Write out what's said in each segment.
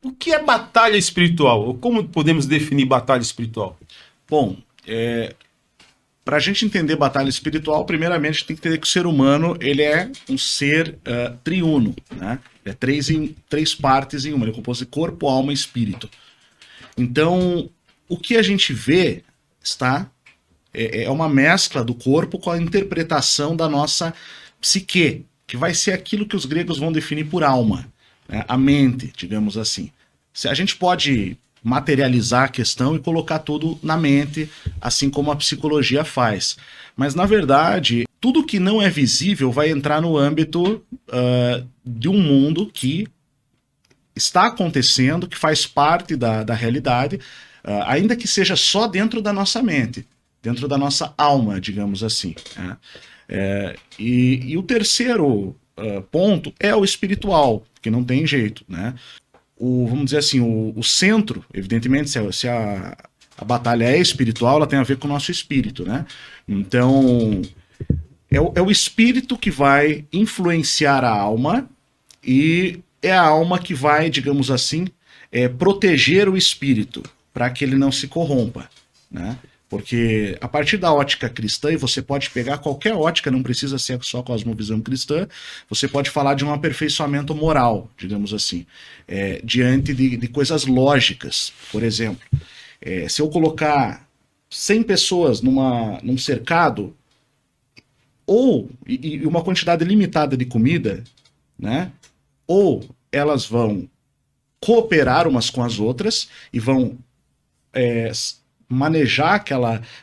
O que é batalha espiritual? Ou como podemos definir batalha espiritual? Bom, para a gente entender batalha espiritual, primeiramente tem que entender que o ser humano ele é um ser triuno, né? É três partes em uma, ele é composto de corpo, alma e espírito. Então, o que a gente vê é uma mescla do corpo com a interpretação da nossa psique, que vai ser aquilo que os gregos vão definir por alma, né? A mente, digamos assim. A gente pode materializar a questão e colocar tudo na mente, assim como a psicologia faz. Mas, na verdade, tudo que não é visível vai entrar no âmbito de um mundo que está acontecendo, que faz parte da realidade, ainda que seja só dentro da nossa mente, dentro da nossa alma, digamos assim, né? E o terceiro ponto é o espiritual, que não tem jeito, né? Vamos dizer assim, o centro, evidentemente, se a batalha é espiritual, ela tem a ver com o nosso espírito, né? Então, é o espírito que vai influenciar a alma e é a alma que vai, digamos assim, proteger o espírito para que ele não se corrompa, né? Porque a partir da ótica cristã, e você pode pegar qualquer ótica, não precisa ser só cosmovisão cristã, você pode falar de um aperfeiçoamento moral, digamos assim, diante de coisas lógicas. Por exemplo, se eu colocar 100 pessoas num cercado, e uma quantidade limitada de comida, né? Ou elas vão cooperar umas com as outras e vão manejar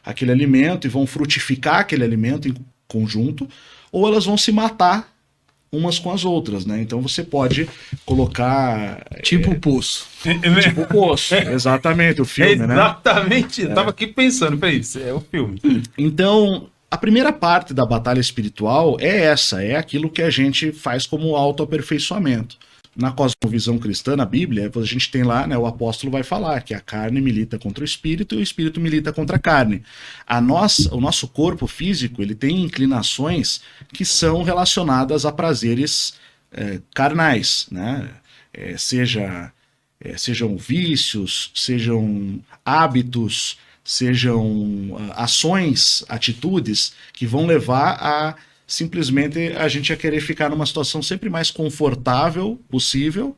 aquele alimento e vão frutificar aquele alimento em conjunto, ou elas vão se matar umas com as outras, né? Então você pode colocar... Tipo o Poço. Tipo o Poço, exatamente, o filme, né? Exatamente, eu tava aqui pensando, peraí, isso é o filme. Então, a primeira parte da batalha espiritual é aquilo que a gente faz como autoaperfeiçoamento. Na cosmovisão cristã, na Bíblia, a gente tem lá, né, o apóstolo vai falar que a carne milita contra o espírito e o espírito milita contra a carne. O nosso corpo físico, ele tem inclinações que são relacionadas a prazeres carnais, né? Sejam vícios, sejam hábitos, sejam ações, atitudes que vão levar a simplesmente a gente a querer ficar numa situação sempre mais confortável possível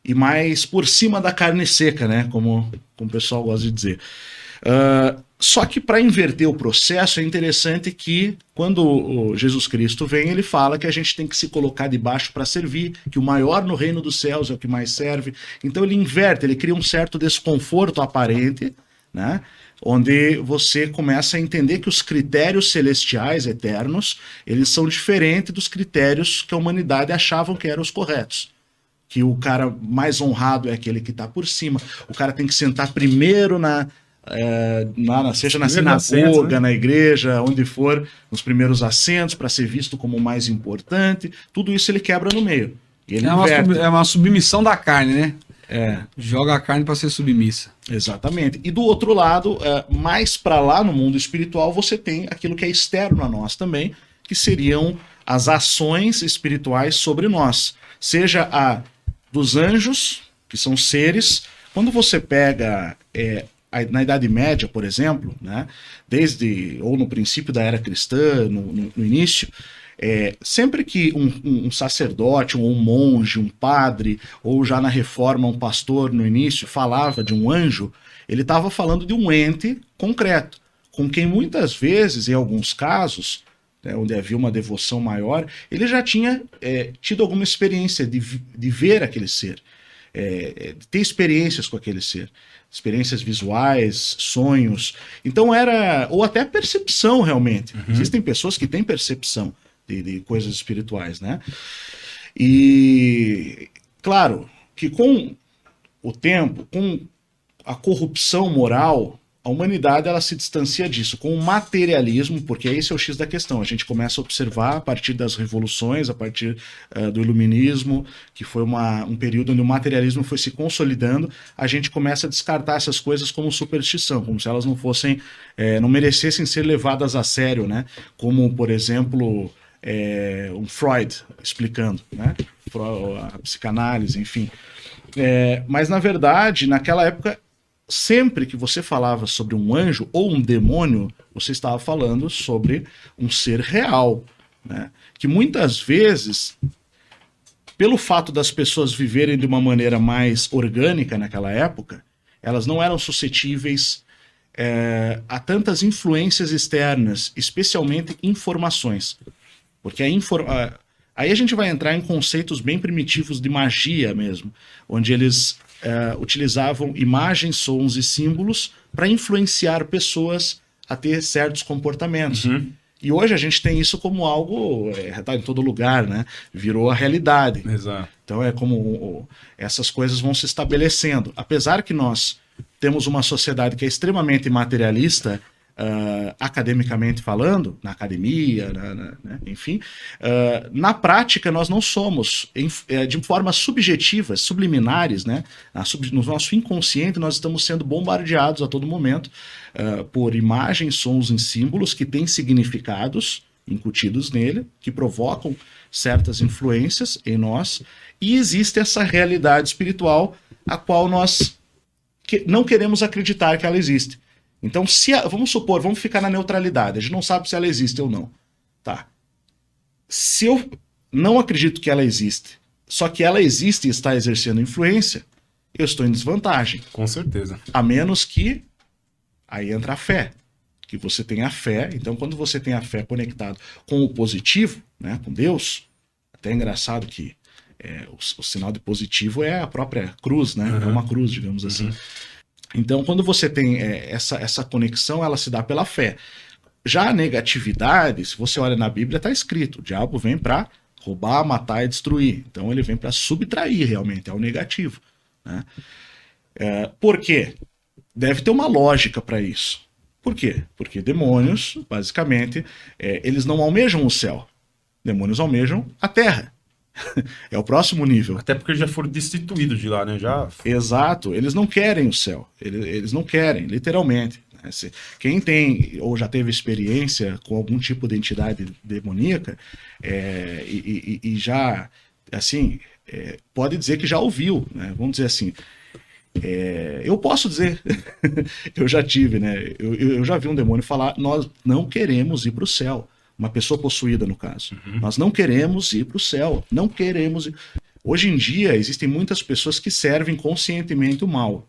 e mais por cima da carne seca, né? Como o pessoal gosta de dizer. Só que para inverter o processo é interessante que quando o Jesus Cristo vem, ele fala que a gente tem que se colocar debaixo para servir, que o maior no reino dos céus é o que mais serve. Então ele inverte, ele cria um certo desconforto aparente, né? Onde você começa a entender que os critérios celestiais eternos, eles são diferentes dos critérios que a humanidade achavam que eram os corretos. Que o cara mais honrado é aquele que está por cima, o cara tem que sentar primeiro seja na sinagoga, assentos, né? Na igreja, onde for, nos primeiros assentos, para ser visto como o mais importante. Tudo isso ele quebra no meio. E ele é uma submissão da carne, né? Joga a carne para ser submissa. Exatamente. E do outro lado, mais para lá no mundo espiritual, você tem aquilo que é externo a nós também, que seriam as ações espirituais sobre nós. Seja a dos anjos, que são seres. Quando você pega na Idade Média, por exemplo, né, ou no princípio da era cristã, no início, sempre que um sacerdote, ou um monge, um padre, ou já na Reforma um pastor no início falava de um anjo, ele estava falando de um ente concreto, com quem muitas vezes, em alguns casos, onde havia uma devoção maior, ele já tinha tido alguma experiência de ver aquele ser, de ter experiências com aquele ser, experiências visuais, sonhos. Então ou até percepção realmente. Existem pessoas que têm percepção de coisas espirituais, né? E claro que com o tempo, com a corrupção moral, a humanidade ela se distancia disso, com o materialismo, porque esse é o X da questão. A gente começa a observar a partir das revoluções, a partir do iluminismo, que foi um período onde o materialismo foi se consolidando, a gente começa a descartar essas coisas como superstição, como se elas não fossem, não merecessem ser levadas a sério, né? Como, por exemplo, um Freud explicando, né? A psicanálise, enfim. Mas, na verdade, naquela época, sempre que você falava sobre um anjo ou um demônio, você estava falando sobre um ser real, né? Que muitas vezes, pelo fato das pessoas viverem de uma maneira mais orgânica naquela época, elas não eram suscetíveis a tantas influências externas, especialmente informações. Porque aí a gente vai entrar em conceitos bem primitivos de magia mesmo, onde eles utilizavam imagens, sons e símbolos para influenciar pessoas a ter certos comportamentos. E hoje a gente tem isso como algo, tá em todo lugar, né? Virou a realidade. Exato. Então é como essas coisas vão se estabelecendo. Apesar que nós temos uma sociedade que é extremamente materialista, academicamente falando, na academia, né, enfim, na prática nós não somos, de forma subjetiva, subliminares, né, no nosso inconsciente nós estamos sendo bombardeados a todo momento por imagens, sons e símbolos que têm significados incutidos nele, que provocam certas influências em nós, e existe essa realidade espiritual a qual nós não queremos acreditar que ela existe. Então, vamos supor, vamos ficar na neutralidade, a gente não sabe se ela existe ou não. Tá. Se eu não acredito que ela existe, só que ela existe e está exercendo influência, eu estou em desvantagem. Com certeza. A menos que aí entra a fé. Que você tenha fé. Então, quando você tem a fé conectado com o positivo, né, com Deus, até é engraçado que o sinal de positivo é a própria cruz, né? É uma cruz, digamos assim. Então, quando você tem essa conexão, ela se dá pela fé. Já a negatividade, se você olha na Bíblia, está escrito: o diabo vem para roubar, matar e destruir. Então, ele vem para subtrair realmente, é o negativo, né? Por quê? Deve ter uma lógica para isso. Por quê? Porque demônios, basicamente, eles não almejam o céu. Demônios almejam a terra. É o próximo nível. Até porque já foram destituídos de lá, né? Exato. Eles não querem o céu. Eles não querem, literalmente. Quem tem ou já teve experiência com algum tipo de entidade demoníaca e já, assim, pode dizer que já ouviu, né? Vamos dizer assim. Eu posso dizer, eu já tive, né? Eu já vi um demônio falar: nós não queremos ir para o céu. Uma pessoa possuída, no caso. Nós não queremos ir para o céu. Não queremos ir. Hoje em dia, existem muitas pessoas que servem conscientemente o mal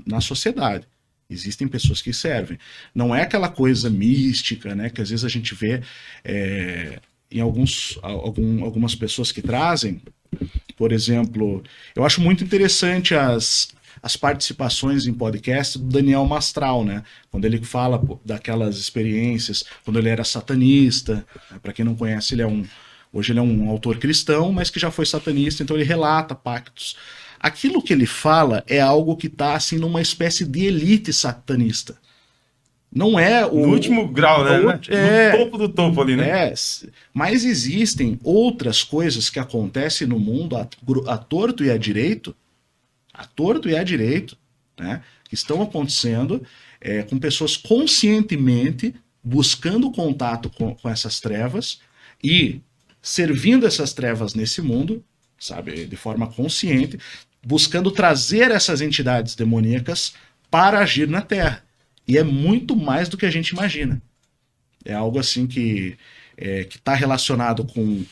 na sociedade. Existem pessoas que servem. Não é aquela coisa mística, né? Que às vezes a gente vê em algumas pessoas que trazem. Por exemplo, eu acho muito interessante as participações em podcast do Daniel Mastral, né? Quando ele fala daquelas experiências, quando ele era satanista. Para quem não conhece, hoje ele é um autor cristão, mas que já foi satanista, então ele relata pactos. Aquilo que ele fala é algo que está assim numa espécie de elite satanista. Não é o... No último grau, né? No topo do topo ali, né? Mas existem outras coisas que acontecem no mundo a torto e a direito, né, que estão acontecendo com pessoas conscientemente buscando contato com essas trevas e servindo essas trevas nesse mundo, sabe, de forma consciente, buscando trazer essas entidades demoníacas para agir na Terra. E é muito mais do que a gente imagina. É algo assim que está relacionado com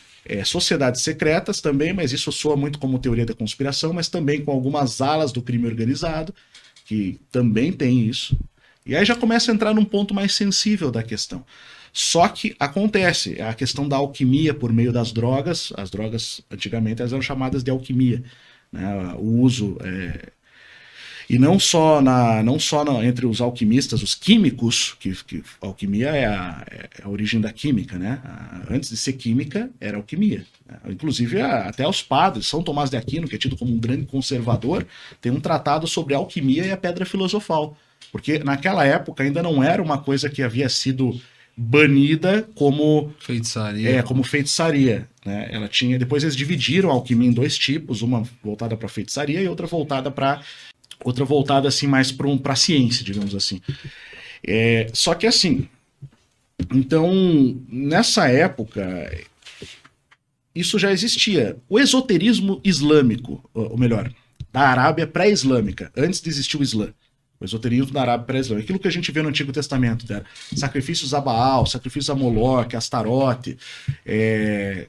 sociedades secretas também, mas isso soa muito como teoria da conspiração, mas também com algumas alas do crime organizado, que também tem isso. E aí já começa a entrar num ponto mais sensível da questão. Só que acontece, a questão da alquimia por meio das drogas. As drogas, antigamente, elas eram chamadas de alquimia, né? O uso... E não só entre os alquimistas, os químicos, que a alquimia é a origem da química, né? Antes de ser química, era alquimia. Inclusive, até os padres, São Tomás de Aquino, que é tido como um grande conservador, tem um tratado sobre a alquimia e a pedra filosofal. Porque naquela época ainda não era uma coisa que havia sido banida como feitiçaria. Como feitiçaria, né? Ela tinha. Depois eles dividiram a alquimia em dois tipos, uma voltada para feitiçaria e outra voltada assim mais para a ciência, digamos assim. Só que assim, então nessa época isso já existia. O esoterismo islâmico, ou melhor, da Arábia pré-islâmica, antes de existir o Islã. O esoterismo da Arábia pré-islâmica. Aquilo que a gente vê no Antigo Testamento, né? Sacrifícios a Baal, sacrifícios a Moloque, a Astarote,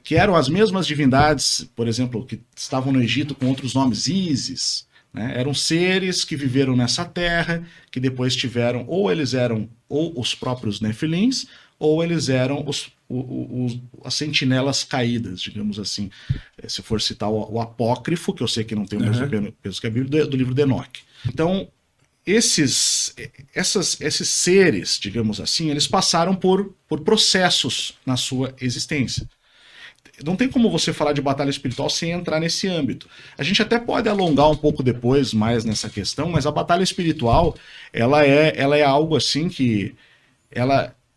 que eram as mesmas divindades, por exemplo, que estavam no Egito com outros nomes, Ísis, né? Eram seres que viveram nessa terra, que depois tiveram, ou eles eram ou os próprios Nefilins, ou eles eram as sentinelas caídas, digamos assim. Se for citar o apócrifo, que eu sei que não tem o mesmo peso que a Bíblia, do livro de Enoque. Então, esses seres, digamos assim, eles passaram por processos na sua existência. Não tem como você falar de batalha espiritual sem entrar nesse âmbito. A gente até pode alongar um pouco depois mais nessa questão, mas a batalha espiritual, ela é algo assim que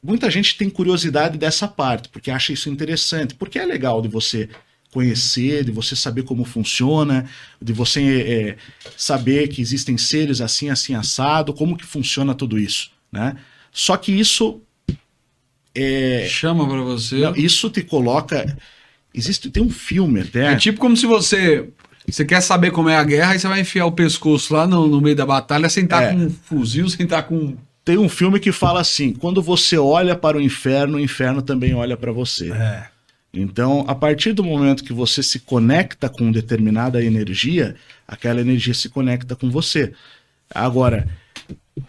muita gente tem curiosidade dessa parte, porque acha isso interessante, porque é legal de você conhecer, de você saber como funciona, de você saber que existem seres assim, assim, assado, como que funciona tudo isso, né? Só que isso chama pra você. Não, isso te coloca... Tem um filme até... É tipo como se você quer saber como é a guerra, aí você vai enfiar o pescoço lá no meio da batalha, sentar com um fuzil, sentar com... Tem um filme que fala assim, quando você olha para o inferno também olha para você. Então, a partir do momento que você se conecta com determinada energia, aquela energia se conecta com você. Agora,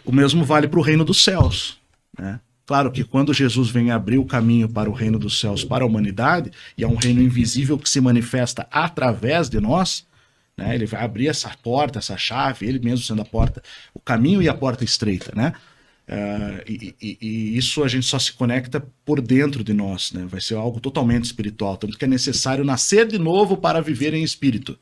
o mesmo vale para o reino dos céus, né? Claro que quando Jesus vem abrir o caminho para o reino dos céus, para a humanidade, e é um reino invisível que se manifesta através de nós, né? Ele vai abrir essa porta, essa chave, ele mesmo sendo a porta, o caminho e a porta estreita, né? E isso a gente só se conecta por dentro de nós, né? Vai ser algo totalmente espiritual, tanto que é necessário nascer de novo para viver em espírito,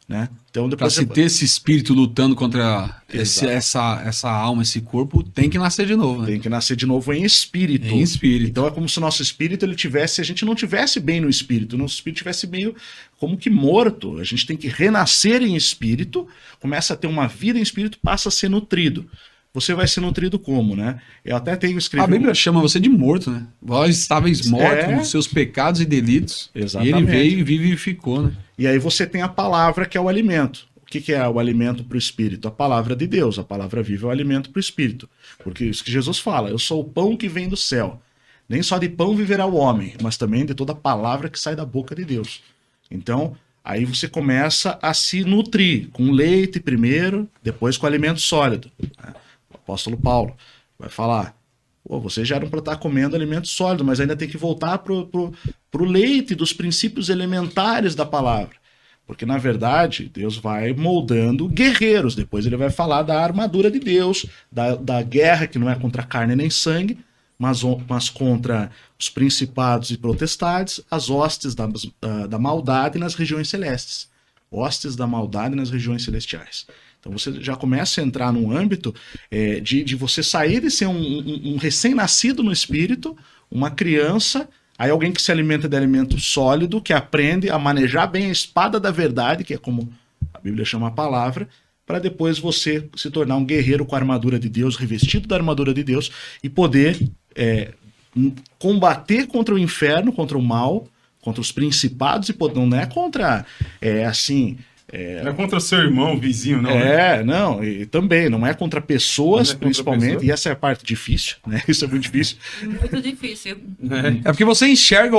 né? Então, para se ter esse espírito lutando contra essa alma, esse corpo, tem que nascer de novo, né? Tem que nascer de novo em espírito. Em espírito. Então é como se o nosso espírito a gente não tivesse bem no espírito, o nosso espírito tivesse meio como que morto. A gente tem que renascer em espírito, começa a ter uma vida em espírito, passa a ser nutrido. Você vai ser nutrido como, né? Eu até tenho escrito... A Bíblia chama você de morto, né? Vós estáveis mortos nos seus pecados e delitos. Exatamente. E ele veio e vivificou, né? E aí você tem a palavra, que é o alimento. O que é o alimento para o espírito? A palavra de Deus. A palavra viva é o alimento para o espírito. Porque isso que Jesus fala, eu sou o pão que vem do céu. Nem só de pão viverá o homem, mas também de toda palavra que sai da boca de Deus. Então, aí você começa a se nutrir com leite primeiro, depois com alimento sólido. O apóstolo Paulo vai falar, vocês já eram para estar comendo alimento sólido, mas ainda tem que voltar pro leite dos princípios elementares da palavra. Porque, na verdade, Deus vai moldando guerreiros. Depois ele vai falar da armadura de Deus, da guerra que não é contra carne nem sangue, mas contra os principados e potestades, as hostes da maldade nas regiões celestes. Hostes da maldade nas regiões celestiais. Então você já começa a entrar num âmbito de você sair de ser um recém-nascido no espírito, uma criança, aí alguém que se alimenta de alimento sólido, que aprende a manejar bem a espada da verdade, que é como a Bíblia chama a palavra, para depois você se tornar um guerreiro com a armadura de Deus, revestido da armadura de Deus, e poder combater contra o inferno, contra o mal, contra os principados, e não é contra, não é contra seu irmão, vizinho, não. Não, e também, não é contra pessoas, principalmente, pessoa. E essa é a parte difícil, né? Isso é muito difícil. Muito difícil. É porque você enxerga,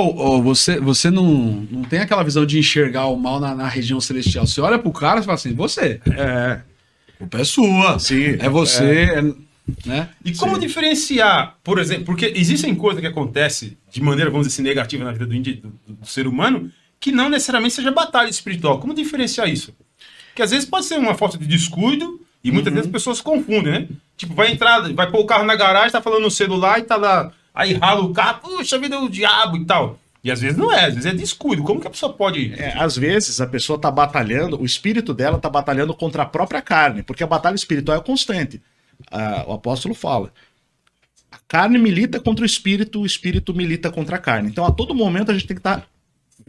você não tem aquela visão de enxergar o mal na região celestial. Você olha pro cara e fala assim, você. A culpa é sua. Sim. É você, né? E como diferenciar, por exemplo, porque existem coisas que acontecem de maneira, vamos dizer assim, negativa na vida do ser humano, que não necessariamente seja batalha espiritual. Como diferenciar isso? Porque às vezes pode ser uma falta de descuido e muitas vezes as pessoas se confundem, né? Tipo, vai pôr o carro na garagem, tá falando no celular e tá lá, aí rala o carro, puxa vida, o diabo e tal. E às vezes não é, às vezes é descuido. Como que a pessoa pode... Às vezes a pessoa tá batalhando, o espírito dela tá batalhando contra a própria carne, porque a batalha espiritual é constante. O apóstolo fala, a carne milita contra o espírito milita contra a carne. Então a todo momento a gente tem que estar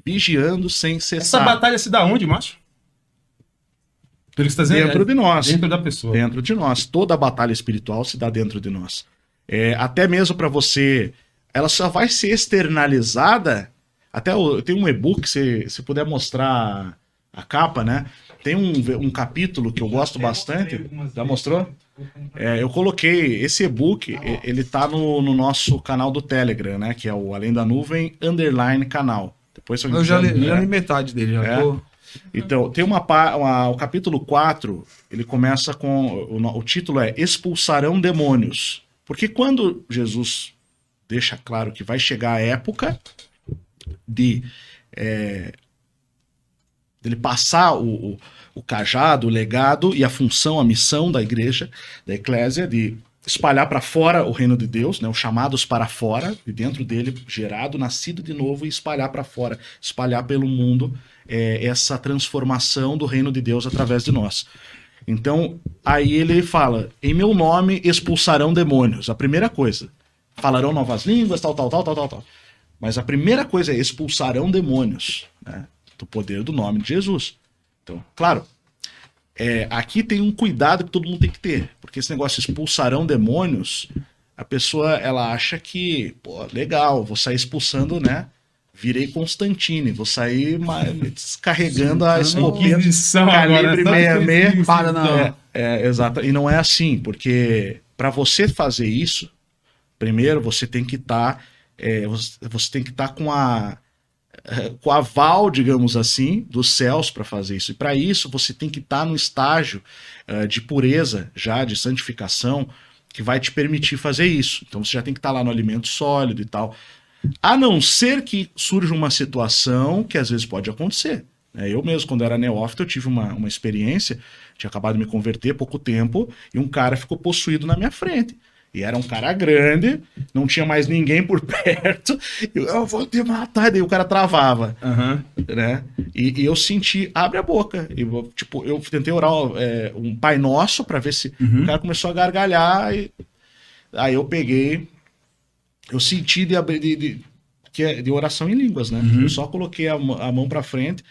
vigiando sem cessar. Essa batalha se dá onde, macho? Pelo que você está dizendo, dentro de nós. Dentro da pessoa. Dentro de nós. Toda a batalha espiritual se dá dentro de nós. Até mesmo para você... Ela só vai ser externalizada... Tem um e-book, se puder mostrar a capa, né? tem um capítulo que eu gosto bastante. Já mostrou? Eu coloquei esse e-book, ele tá no nosso canal do Telegram, né? Que é o Além da Nuvem _ canal. Depois, se alguém Eu já quiser, li metade dele, já tô... Então, tem o capítulo 4, ele começa com... O título é Expulsarão Demônios. Porque quando Jesus deixa claro que vai chegar a época de ele passar o cajado, o legado e a função, a missão da igreja, da eclésia, de espalhar para fora o reino de Deus, né, os chamados para fora, de dentro dele, gerado, nascido de novo, e espalhar para fora, espalhar pelo mundo essa transformação do reino de Deus através de nós. Então, aí ele fala, em meu nome expulsarão demônios. A primeira coisa, falarão novas línguas, tal. Mas a primeira coisa é expulsarão demônios, né, do poder do nome de Jesus. Então, claro, aqui tem um cuidado que todo mundo tem que ter, porque esse negócio expulsarão demônios, a pessoa ela acha que, pô, legal, vou sair expulsando, né? Virei Constantine, vou sair descarregando a escopeta calibre 66. Para não. Exato. E não é assim, porque para você fazer isso, primeiro você tem que estar com o aval, digamos assim, dos céus para fazer isso. E para isso você tem que estar no estágio de pureza, já de santificação, que vai te permitir fazer isso. Então você já tem que estar lá no alimento sólido e tal. A não ser que surja uma situação que às vezes pode acontecer. Eu mesmo, quando era neófito, eu tive uma experiência, tinha acabado de me converter há pouco tempo, e um cara ficou possuído na minha frente. E era um cara grande, não tinha mais ninguém por perto, eu vou te matar, e daí o cara travava. Né? E eu senti, abre a boca. Eu tentei orar um Pai Nosso para ver se o cara começou a gargalhar, e aí eu peguei... Eu senti de oração em línguas, né? Eu só coloquei a mão pra frente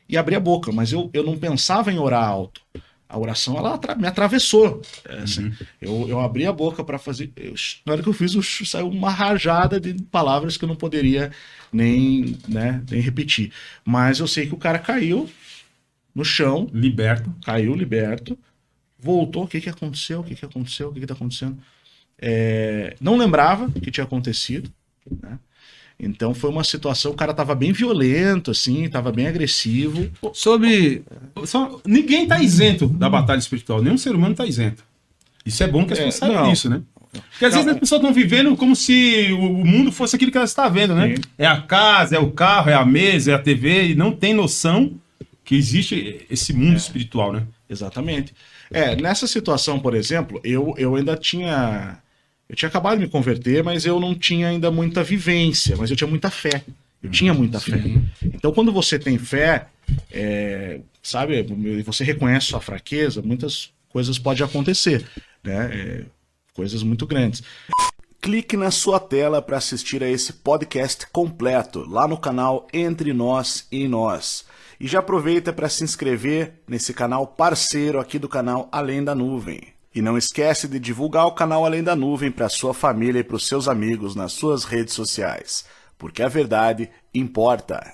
e abri a boca, mas eu não pensava em orar alto. A oração, ela me atravessou. Assim. Eu abri a boca para fazer... na hora que eu fiz, saiu uma rajada de palavras que eu não poderia nem repetir. Mas eu sei que o cara caiu no chão. Liberto. Caiu, liberto. Voltou. O que aconteceu? O que aconteceu? O que tá acontecendo? Não lembrava o que tinha acontecido, né? Então foi uma situação, o cara tava bem violento, assim, tava bem agressivo. Ninguém tá isento da batalha espiritual, nenhum ser humano tá isento. Isso é bom que as pessoas saibam disso, né? Porque às vezes as pessoas estão vivendo como se o mundo fosse aquilo que elas estão vendo, né? Sim. É a casa, é o carro, é a mesa, é a TV, e não tem noção que existe esse mundo espiritual, né? Exatamente. Nessa situação, por exemplo, eu ainda tinha... Eu tinha acabado de me converter, mas eu não tinha ainda muita vivência, mas eu tinha muita fé. Eu tinha muita fé. Então, quando você tem fé, sabe, você reconhece sua fraqueza, muitas coisas podem acontecer, né? Coisas muito grandes. Clique na sua tela para assistir a esse podcast completo, lá no canal Entre Nós e Nós. E já aproveita para se inscrever nesse canal parceiro aqui do canal Além da Nuvem. E não esquece de divulgar o canal Além da Nuvem para sua família e para os seus amigos nas suas redes sociais, porque a verdade importa.